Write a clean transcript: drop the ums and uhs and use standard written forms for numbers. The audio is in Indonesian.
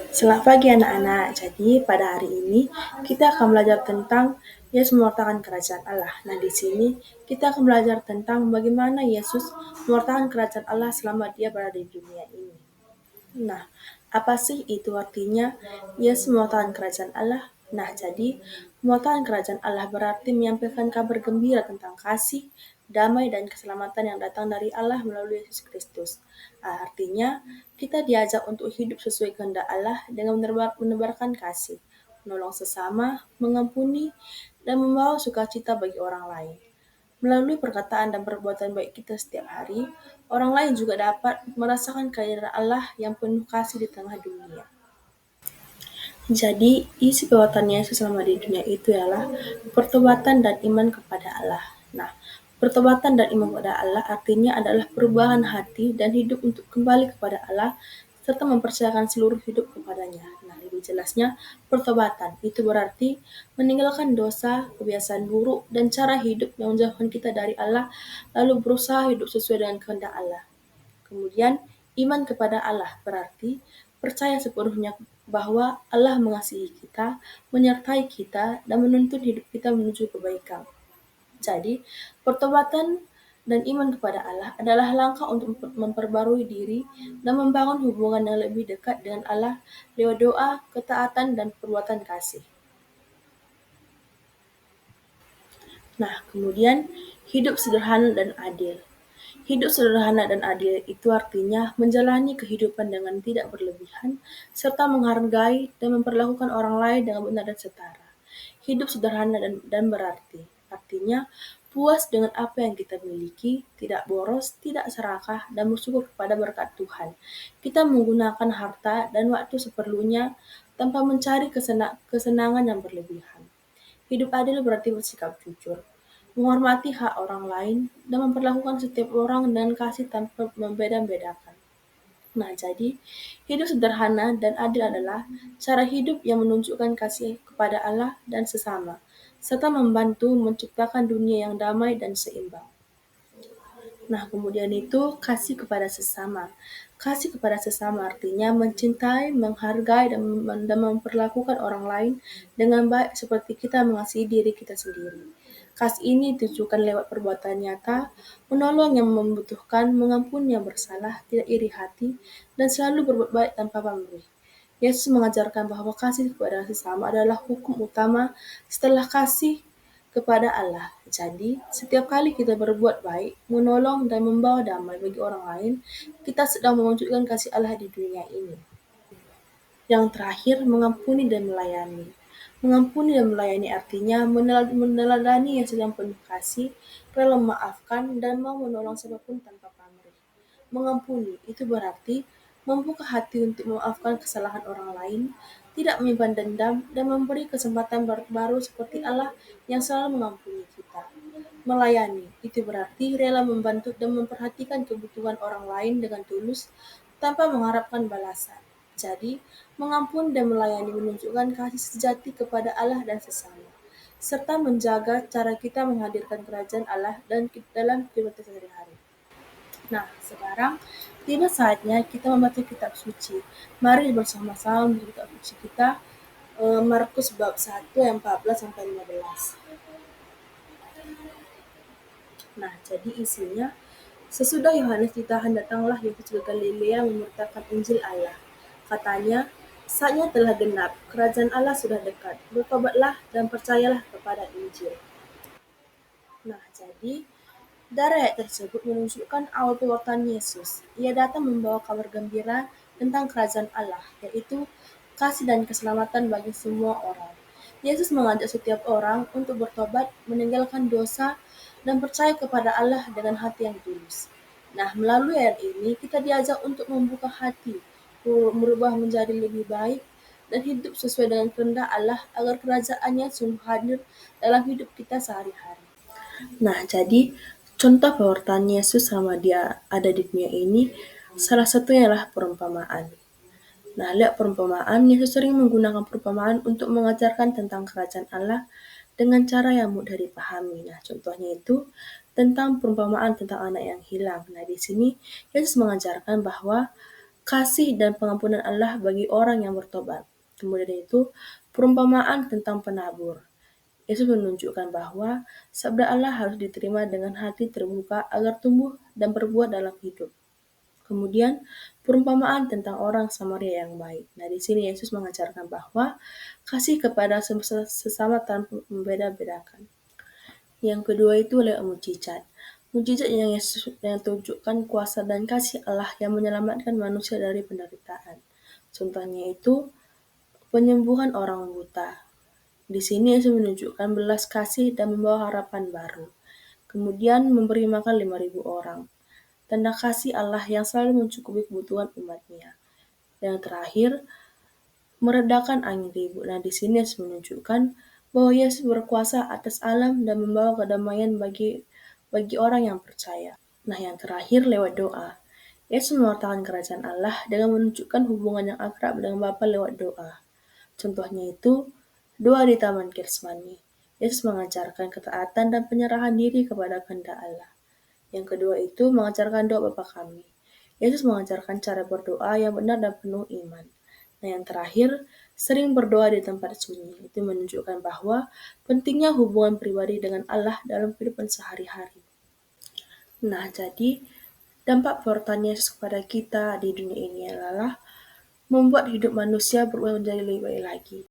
Selamat pagi anak-anak. Jadi pada hari ini kita akan belajar tentang Yesus mewartakan kerajaan Allah. Nah, di sini kita akan belajar tentang bagaimana Yesus mewartakan kerajaan Allah selama dia berada di dunia ini. Nah, apa sih itu artinya Yesus mewartakan kerajaan Allah? Nah, jadi mewartakan kerajaan Allah berarti menyampaikan kabar gembira tentang kasih, damai, dan keselamatan yang datang dari Allah melalui Yesus Kristus. Artinya, kita diajak untuk hidup sesuai kehendak Allah dengan menebarkan kasih, menolong sesama, mengampuni, dan membawa sukacita bagi orang lain. Melalui perkataan dan perbuatan baik kita setiap hari, orang lain juga dapat merasakan kehadiran Allah yang penuh kasih di tengah dunia. Jadi, isi perbuatan Yesus selama di dunia itu ialah pertobatan dan iman kepada Allah. Nah, pertobatan dan iman kepada Allah artinya adalah perubahan hati dan hidup untuk kembali kepada Allah serta mempercayakan seluruh hidup kepadanya. Nah, lebih jelasnya, pertobatan itu berarti meninggalkan dosa, kebiasaan buruk, dan cara hidup yang menjauhkan kita dari Allah, lalu berusaha hidup sesuai dengan kehendak Allah. Kemudian, iman kepada Allah berarti percaya sepenuhnya bahwa Allah mengasihi kita, menyertai kita, dan menuntun hidup kita menuju kebaikan. Jadi, pertobatan dan iman kepada Allah adalah langkah untuk memperbarui diri dan membangun hubungan yang lebih dekat dengan Allah lewat doa, ketaatan, dan perbuatan kasih. Nah, kemudian hidup sederhana dan adil. Hidup sederhana dan adil itu artinya menjalani kehidupan dengan tidak berlebihan, serta menghargai dan memperlakukan orang lain dengan benar dan setara. Hidup sederhana dan berarti, artinya puas dengan apa yang kita miliki, tidak boros, tidak serakah, dan bersyukur kepada berkat Tuhan. Kita menggunakan harta dan waktu seperlunya tanpa mencari kesenangan yang berlebihan. Hidup adil berarti bersikap jujur, menghormati hak orang lain, dan memperlakukan setiap orang dengan kasih tanpa membeda-bedakan. Nah, jadi hidup sederhana dan adil adalah cara hidup yang menunjukkan kasih kepada Allah dan sesama, serta membantu menciptakan dunia yang damai dan seimbang. Nah, kemudian itu kasih kepada sesama. Kasih kepada sesama artinya mencintai, menghargai, dan memperlakukan orang lain dengan baik seperti kita mengasihi diri kita sendiri. Kasih ini ditujukan lewat perbuatan nyata, menolong yang membutuhkan, mengampuni yang bersalah, tidak iri hati, dan selalu berbuat baik tanpa pamrih. Yesus mengajarkan bahwa kasih kepada sesama adalah hukum utama setelah kasih kepada Allah. Jadi, setiap kali kita berbuat baik, menolong, dan membawa damai bagi orang lain, kita sedang mewujudkan kasih Allah di dunia ini. Yang terakhir, mengampuni dan melayani. Mengampuni dan melayani artinya meneladani Yesus yang penuh kasih, rela memaafkan, dan mau menolong siapapun tanpa pamrih. Mengampuni itu berarti membuka hati untuk memaafkan kesalahan orang lain, tidak menyimpan dendam, dan memberi kesempatan baru seperti Allah yang selalu mengampuni kita. Melayani itu berarti rela membantu dan memperhatikan kebutuhan orang lain dengan tulus tanpa mengharapkan balasan. Jadi, mengampuni dan melayani menunjukkan kasih sejati kepada Allah dan sesama, serta menjaga cara kita menghadirkan kerajaan Allah dan dalam kehidupan sehari-hari. Nah, sekarang tiba saatnya kita membaca kitab suci. Mari bersama-sama membaca kitab suci kita, Markus bab 1 ayat 14 sampai 15. Nah, jadi isinya, sesudah Yohanes ditahan datanglah Yesus ke Galilea memberitakan Injil Allah. Katanya, saatnya telah genap, kerajaan Allah sudah dekat, bertobatlah dan percayalah kepada Injil. Nah, jadi dari ayat tersebut menunjukkan awal perbuatan Yesus. Ia datang membawa kabar gembira tentang kerajaan Allah, yaitu kasih dan keselamatan bagi semua orang. Yesus mengajak setiap orang untuk bertobat, meninggalkan dosa, dan percaya kepada Allah dengan hati yang tulus. Nah, melalui ayat ini kita diajak untuk membuka hati, merubah menjadi lebih baik, dan hidup sesuai dengan kehendak Allah agar kerajaannya sungguh hadir dalam hidup kita sehari-hari. Nah, jadi contoh pewartaan Yesus selama dia ada di dunia ini, salah satunya adalah perumpamaan. Nah, lihat perumpamaan, Yesus sering menggunakan perumpamaan untuk mengajarkan tentang kerajaan Allah dengan cara yang mudah dipahami. Nah, contohnya itu tentang perumpamaan tentang anak yang hilang. Nah, di sini Yesus mengajarkan bahwa kasih dan pengampunan Allah bagi orang yang bertobat. Kemudian itu perumpamaan tentang penabur. Yesus menunjukkan bahwa sabda Allah harus diterima dengan hati terbuka agar tumbuh dan berbuah dalam hidup. Kemudian perumpamaan tentang orang Samaria yang baik. Nah, di sini Yesus mengajarkan bahwa kasih kepada sesama tanpa membeda-bedakan. Yang kedua itu lewat mujizat. Mujizat yang Yesus yang tunjukkan kuasa dan kasih Allah yang menyelamatkan manusia dari penderitaan. Contohnya itu penyembuhan orang buta. Di sini Yesus menunjukkan belas kasih dan membawa harapan baru. Kemudian memberi makan 5.000 orang. Tanda kasih Allah yang selalu mencukupi kebutuhan umatnya. Yang terakhir, meredakan angin ribut. Nah, di sini Yesus menunjukkan bahwa Yesus berkuasa atas alam dan membawa kedamaian bagi orang yang percaya. Nah, yang terakhir lewat doa. Yesus mewartakan kerajaan Allah dengan menunjukkan hubungan yang akrab dengan Bapa lewat doa. Contohnya itu, doa di Taman Getsemani. Yesus mengajarkan ketaatan dan penyerahan diri kepada kehendak Allah. Yang kedua itu mengajarkan doa Bapa kami. Yesus mengajarkan cara berdoa yang benar dan penuh iman. Nah, yang terakhir, sering berdoa di tempat sunyi. Itu menunjukkan bahwa pentingnya hubungan pribadi dengan Allah dalam kehidupan sehari-hari. Nah, jadi dampak pewartaan Yesus kepada kita di dunia ini adalah membuat hidup manusia berubah menjadi lebih baik lagi.